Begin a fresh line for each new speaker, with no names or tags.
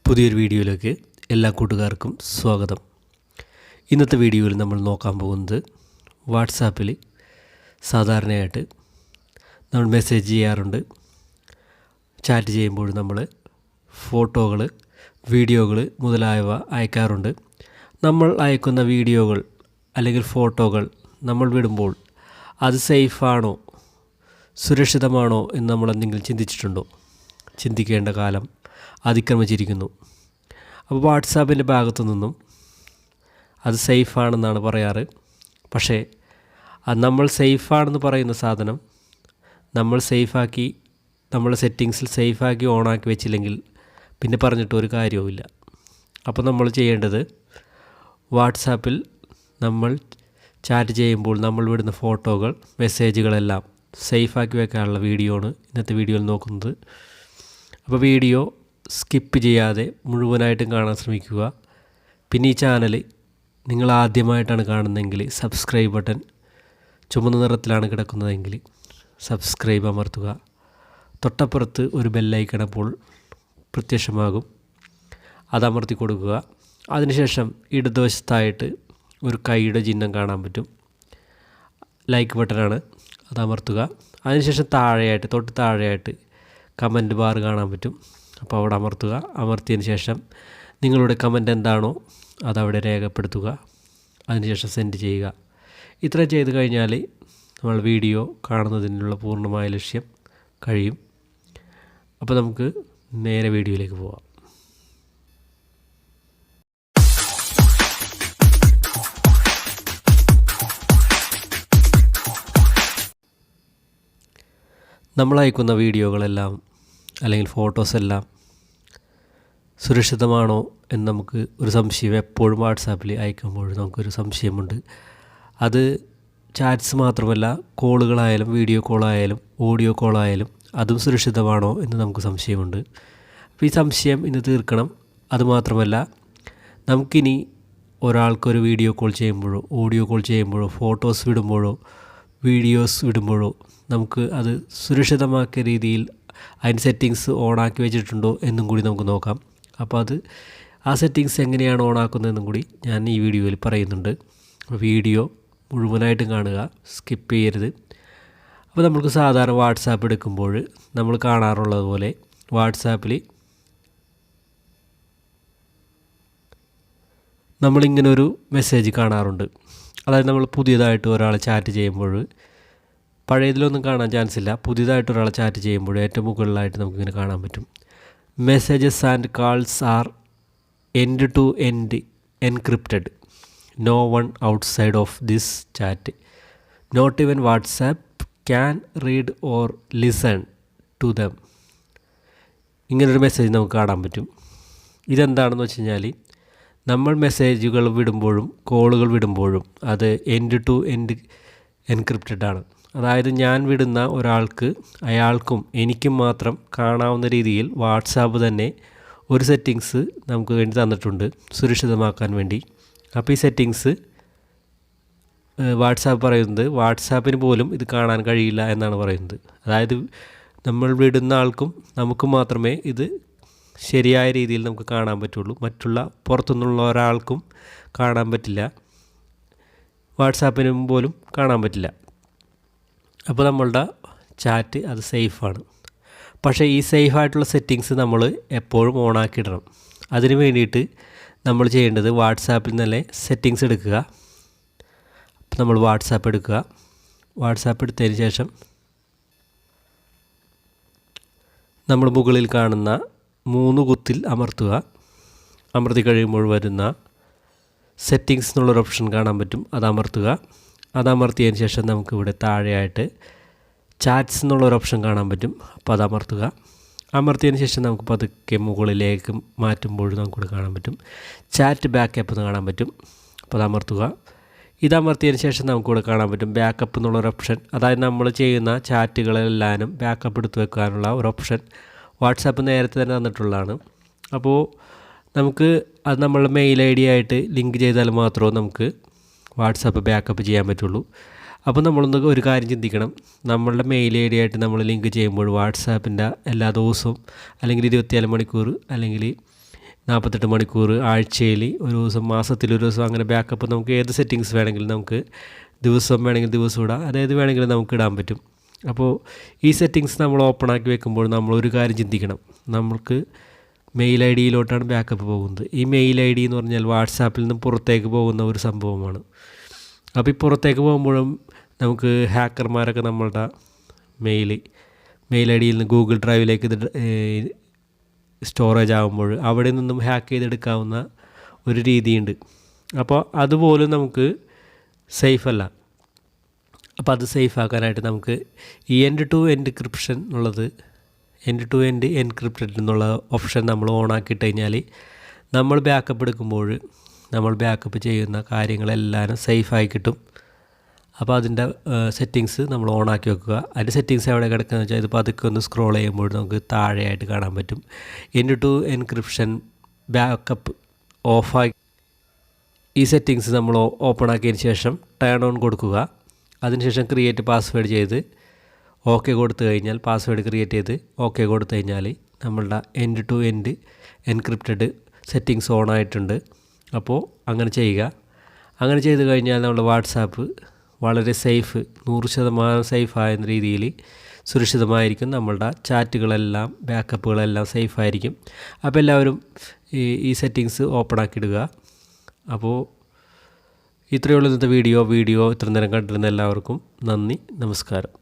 പുതിയൊരു വീഡിയോയിലേക്ക് എല്ലാ കൂട്ടുകാർക്കും സ്വാഗതം. ഇന്നത്തെ വീഡിയോയിൽ നമ്മൾ നോക്കാൻ പോകുന്നത് വാട്സാപ്പിൽ സാധാരണയായിട്ട് നമ്മൾ മെസ്സേജ് ചെയ്യാറുണ്ട്. ചാറ്റ് ചെയ്യുമ്പോൾ നമ്മൾ ഫോട്ടോകൾ, വീഡിയോകൾ മുതലായവ അയക്കാറുണ്ട്. നമ്മൾ അയക്കുന്ന വീഡിയോകൾ അല്ലെങ്കിൽ ഫോട്ടോകൾ നമ്മൾ വിടുമ്പോൾ അത് സേഫാണോ, സുരക്ഷിതമാണോ എന്ന് നമ്മൾ എന്തെങ്കിലും ചിന്തിച്ചിട്ടുണ്ടോ? ചിന്തിക്കേണ്ട കാലം അതിക്രമിച്ചിരിക്കുന്നു. അപ്പോൾ വാട്സാപ്പിൻ്റെ ഭാഗത്തു നിന്നും അത് സേഫാണെന്നാണ് പറയാറ്. പക്ഷേ അത് നമ്മൾ സേഫാണെന്ന് പറയുന്ന സാധനം നമ്മൾ സേഫാക്കി, നമ്മുടെ സെറ്റിങ്സിൽ സേഫാക്കി ഓണാക്കി വെച്ചില്ലെങ്കിൽ പിന്നെ പറഞ്ഞിട്ട് ഒരു കാര്യവുമില്ല. അപ്പോൾ നമ്മൾ ചെയ്യേണ്ടത്, വാട്സാപ്പിൽ നമ്മൾ ചാറ്റ് ചെയ്യുമ്പോൾ നമ്മൾ വിടുന്ന ഫോട്ടോകൾ, മെസ്സേജുകളെല്ലാം സേഫാക്കി വെക്കാനുള്ള വീഡിയോ ആണ് ഇന്നത്തെ വീഡിയോയിൽ നോക്കുന്നത്. അപ്പോൾ വീഡിയോ സ്കിപ്പ് ചെയ്യാതെ മുഴുവനായിട്ടും കാണാൻ ശ്രമിക്കുക. പിന്നെ ഈ ചാനൽ നിങ്ങൾ ആദ്യമായിട്ടാണ് കാണുന്നതെങ്കിൽ സബ്സ്ക്രൈബ് ബട്ടൺ ചുമന്ന നിറത്തിലാണ് കിടക്കുന്നതെങ്കിൽ സബ്സ്ക്രൈബ് അമർത്തുക. തൊട്ടപ്പുറത്ത് ഒരു ബെല്ലൈക്കൺ അപ്പോൾ പ്രത്യക്ഷമാകും, അതമർത്തി കൊടുക്കുക. അതിനുശേഷം ഇടതുവശത്തായിട്ട് ഒരു കൈയുടെ ചിഹ്നം കാണാൻ പറ്റും, ലൈക്ക് ബട്ടനാണ്, അതമർത്തുക. അതിനുശേഷം തൊട്ട് താഴെയായിട്ട് കമൻറ്റ് ബാർ കാണാൻ പറ്റും. അപ്പോൾ അവിടെ അമർത്തുക. അമർത്തിയതിന് ശേഷം നിങ്ങളുടെ കമൻറ്റ് എന്താണോ അതവിടെ രേഖപ്പെടുത്തുക. അതിനുശേഷം സെൻഡ് ചെയ്യുക. ഇത്ര ചെയ്ത് കഴിഞ്ഞാൽ നമ്മൾ വീഡിയോ കാണുന്നതിനുള്ള പൂർണ്ണമായ ലക്ഷ്യം കഴിയും. അപ്പോൾ നമുക്ക് നേരെ വീഡിയോയിലേക്ക് പോവാം. നമ്മൾ അയക്കുന്ന വീഡിയോകളെല്ലാം അല്ലെങ്കിൽ ഫോട്ടോസെല്ലാം സുരക്ഷിതമാണോ എന്ന് നമുക്ക് ഒരു സംശയം എപ്പോഴും വാട്സാപ്പിൽ അയക്കുമ്പോൾ നമുക്കൊരു സംശയമുണ്ട്. അത് ചാറ്റ്സ് മാത്രമല്ല, കോളുകളായാലും വീഡിയോ കോളായാലും ഓഡിയോ കോളായാലും അതും സുരക്ഷിതമാണോ എന്ന് നമുക്ക് സംശയമുണ്ട്. അപ്പോൾ ഈ സംശയം ഇന്ന് തീർക്കണം. അതുമാത്രമല്ല, നമുക്കിനി ഒരാൾക്കൊരു വീഡിയോ കോൾ ചെയ്യുമ്പോഴോ ഓഡിയോ കോൾ ചെയ്യുമ്പോഴോ ഫോട്ടോസ് വിടുമ്പോഴോ വീഡിയോസ് വിടുമ്പോഴോ നമുക്ക് അത് സുരക്ഷിതമാക്കിയ രീതിയിൽ അതിൻ്റെ സെറ്റിങ്സ് ഓണാക്കി വെച്ചിട്ടുണ്ടോ എന്നും കൂടി നമുക്ക് നോക്കാം. അപ്പോൾ ആ സെറ്റിങ്സ് എങ്ങനെയാണ് ഓണാക്കുന്നതെന്നും കൂടി ഞാൻ ഈ വീഡിയോയിൽ പറയുന്നുണ്ട്. വീഡിയോ മുഴുവനായിട്ടും കാണുക, സ്കിപ്പ് ചെയ്യരുത്. അപ്പോൾ നമുക്ക് സാധാരണ വാട്സാപ്പ് എടുക്കുമ്പോൾ നമ്മൾ കാണാറുള്ളത് പോലെ വാട്സാപ്പിൽ നമ്മളിങ്ങനൊരു മെസ്സേജ് കാണാറുണ്ട്. അതായത് നമ്മൾ പുതിയതായിട്ട് ഒരാളെ ചാറ്റ് ചെയ്യുമ്പോൾ, പഴയതിലൊന്നും കാണാൻ ചാൻസ് ഇല്ല, പുതിയതായിട്ട് ഒരാളെ ചാറ്റ് ചെയ്യുമ്പോൾ ഏറ്റവും മുകളിലായിട്ട് നമുക്കിങ്ങനെ കാണാൻ പറ്റും. Messages and calls are end to end encrypted. No one outside of this chat, not even WhatsApp can read or listen to them. ഇങ്ങനൊരു മെസ്സേജ് നമുക്ക് കാണാൻ പറ്റും. ഇതെന്താണെന്ന് വെച്ച് കഴിഞ്ഞാൽ, നമ്മൾ മെസ്സേജുകൾ വിടുമ്പോഴും കോളുകൾ വിടുമ്പോഴും അത് എൻഡ് ടു എൻഡ് എൻക്രിപ്റ്റഡ് ആണ്. അതായത് ഞാൻ വിടുന്ന ഒരാൾക്ക്, അയാൾക്കും എനിക്കും മാത്രം കാണാവുന്ന രീതിയിൽ വാട്സാപ്പ് തന്നെ ഒരു സെറ്റിങ്സ് നമുക്ക് വേണ്ടി തന്നിട്ടുണ്ട് സുരക്ഷിതമാക്കാൻ വേണ്ടി. അപ്പോൾ ഈ സെറ്റിങ്സ് വാട്സാപ്പ് പറയുന്നത് വാട്സാപ്പിന് പോലും ഇത് കാണാൻ കഴിയില്ല എന്നാണ് പറയുന്നത്. അതായത് നമ്മൾ വിടുന്ന ആൾക്കും നമുക്കും മാത്രമേ ഇത് ശരിയായ രീതിയിൽ നമുക്ക് കാണാൻ പറ്റുള്ളൂ. മറ്റുള്ള പുറത്തുനിന്നുള്ള ഒരാൾക്കും കാണാൻ പറ്റില്ല, വാട്സാപ്പിനും പോലും കാണാൻ പറ്റില്ല. അപ്പോൾ നമ്മളുടെ ചാറ്റ് അത് സേഫാണ്. പക്ഷേ ഈ സേഫായിട്ടുള്ള സെറ്റിങ്സ് നമ്മൾ എപ്പോഴും ഓണാക്കിയിടണം. അതിന് വേണ്ടിയിട്ട് നമ്മൾ ചെയ്യേണ്ടത്, വാട്സാപ്പിൽ നിന്നല്ലേ സെറ്റിങ്സ് എടുക്കുക. അപ്പോൾ നമ്മൾ വാട്സാപ്പ് എടുക്കുക. വാട്സാപ്പ് എടുത്തതിന് ശേഷം നമ്മൾ മുകളിൽ കാണുന്ന 3 കുത്തിൽ അമർത്തുക. അമർത്തി കഴിയുമ്പോൾ വരുന്ന സെറ്റിങ്സ് എന്നുള്ളൊരു ഓപ്ഷൻ കാണാൻ പറ്റും, അത് അമർത്തുക. അതമർത്തിയതിന് ശേഷം നമുക്കിവിടെ താഴെയായിട്ട് ചാറ്റ്സ് എന്നുള്ളൊരു ഓപ്ഷൻ കാണാൻ പറ്റും, അപ്പോൾ അത് അമർത്തുക. അമർത്തിയതിന് ശേഷം നമുക്ക് പതുക്കെ മുകളിലേക്ക് മാറ്റുമ്പോൾ നമുക്കിവിടെ കാണാൻ പറ്റും ചാറ്റ് ബാക്കപ്പ് എന്ന് കാണാൻ പറ്റും, അപ്പോൾ അത് അമർത്തുക. ഇതമർത്തിയതിന് ശേഷം നമുക്കിവിടെ കാണാൻ പറ്റും ബാക്കപ്പ് എന്നുള്ളൊരു ഓപ്ഷൻ. അതായത് നമ്മൾ ചെയ്യുന്ന ചാറ്റുകളെല്ലാനും ബാക്കപ്പ് എടുത്ത് വെക്കാനുള്ള ഒരു ഓപ്ഷൻ വാട്സാപ്പ് നേരത്തെ തന്നെ തന്നിട്ടുള്ളതാണ്. അപ്പോൾ നമുക്ക് അത് നമ്മളുടെ മെയിൽ ID ആയിട്ട് ലിങ്ക് ചെയ്താൽ മാത്രമേ നമുക്ക് വാട്സാപ്പ് ബാക്കപ്പ് ചെയ്യാൻ പറ്റുള്ളൂ. അപ്പോൾ നമ്മളൊന്ന് ഒരു കാര്യം ചിന്തിക്കണം. നമ്മളുടെ മെയിൽ ഐ ഡി ആയിട്ട് നമ്മൾ ലിങ്ക് ചെയ്യുമ്പോൾ വാട്സാപ്പിൻ്റെ എല്ലാ ദിവസവും അല്ലെങ്കിൽ 24 മണിക്കൂർ അല്ലെങ്കിൽ 48 മണിക്കൂർ, ആഴ്ചയിൽ ഒരു ദിവസം, മാസത്തിൽ ഒരു ദിവസം, അങ്ങനെ ബാക്കപ്പ് നമുക്ക് ഏത് സെറ്റിങ്സ് വേണമെങ്കിലും നമുക്ക് ദിവസം വേണമെങ്കിൽ ദിവസം ഇടാം, അതായത് വേണമെങ്കിൽ നമുക്ക് ഇടാൻ പറ്റും. അപ്പോൾ ഈ സെറ്റിങ്സ് നമ്മൾ ഓപ്പൺ ആക്കി വെക്കുമ്പോൾ നമ്മളൊരു കാര്യം ചിന്തിക്കണം. നമുക്ക് മെയിൽ ഐ ഡിയിലോട്ടാണ് ബാക്കപ്പ് പോകുന്നത്. ഈ മെയിൽ ഐ ഡി എന്ന് പറഞ്ഞാൽ വാട്സാപ്പിൽ നിന്ന് പുറത്തേക്ക് പോകുന്ന ഒരു സംഭവമാണ്. അപ്പോൾ ഈ പുറത്തേക്ക് പോകുമ്പോഴും നമുക്ക് ഹാക്കർമാരൊക്കെ നമ്മളുടെ മെയിൽ ഐ ഡിയിൽ നിന്ന് ഗൂഗിൾ ഡ്രൈവിലേക്ക് ഇത് സ്റ്റോറേജ് ആകുമ്പോൾ അവിടെ നിന്നും ഹാക്ക് ചെയ്തെടുക്കാവുന്ന ഒരു രീതിയുണ്ട്. അപ്പോൾ അതുപോലും നമുക്ക് സേഫല്ല. അപ്പോൾ അത് സേഫ് ആക്കാനായിട്ട് നമുക്ക് ഈ എൻഡ് ടു എൻഡ് എൻക്രിപ്റ്റഡ് എന്നുള്ള ഓപ്ഷൻ നമ്മൾ ഓൺ ആക്കിയിട്ട് കഴിഞ്ഞാൽ നമ്മൾ ബാക്കപ്പ് എടുക്കുമ്പോൾ നമ്മൾ ബാക്കപ്പ് ചെയ്യുന്ന കാര്യങ്ങളെല്ലാം സേഫായി കിട്ടും. അപ്പോൾ അതിൻ്റെ സെറ്റിങ്സ് നമ്മൾ ഓൺ ആക്കി വെക്കുക. അതിൻ്റെ സെറ്റിങ്സ് എവിടെ കിടക്കുകയെന്ന് വെച്ചാൽ ഇത് പതുക്കെ ഒന്ന് സ്ക്രോൾ ചെയ്യുമ്പോൾ നമുക്ക് താഴെയായിട്ട് കാണാൻ പറ്റും. എൻഡ് ടു എൻക്രിപ്ഷൻ ബാക്കപ്പ് ഓഫായി ഈ സെറ്റിങ്സ് നമ്മൾ ഓപ്പൺ ആക്കിയതിന് ശേഷം ടേൺ ഓൺ കൊടുക്കുക. അതിനുശേഷം ക്രിയേറ്റ് പാസ്വേഡ് ചെയ്ത് ഓക്കെ കൊടുത്തു കഴിഞ്ഞാൽ, പാസ്വേഡ് ക്രിയേറ്റ് ചെയ്ത് ഓക്കെ കൊടുത്തു കഴിഞ്ഞാൽ നമ്മളുടെ end to end encrypted settings on ആയിട്ടുണ്ട്. അപ്പോൾ അങ്ങനെ ചെയ്യുക. അങ്ങനെ ചെയ്ത് കഴിഞ്ഞാൽ നമ്മുടെ വാട്സാപ്പ് വളരെ 100% സേഫായ രീതിയിൽ സുരക്ഷിതമായിരിക്കും. നമ്മളുടെ ചാറ്റുകളെല്ലാം ബാക്കപ്പുകളെല്ലാം സേഫായിരിക്കും. അപ്പോൾ എല്ലാവരും ഈ സെറ്റിങ്സ് ഓപ്പൺ ആക്കിയിടുക. അപ്പോൾ ഇത്രയുള്ള ഇന്നത്തെ വീഡിയോ ഇത്ര നേരം കണ്ടിരുന്ന എല്ലാവർക്കും നന്ദി, നമസ്കാരം.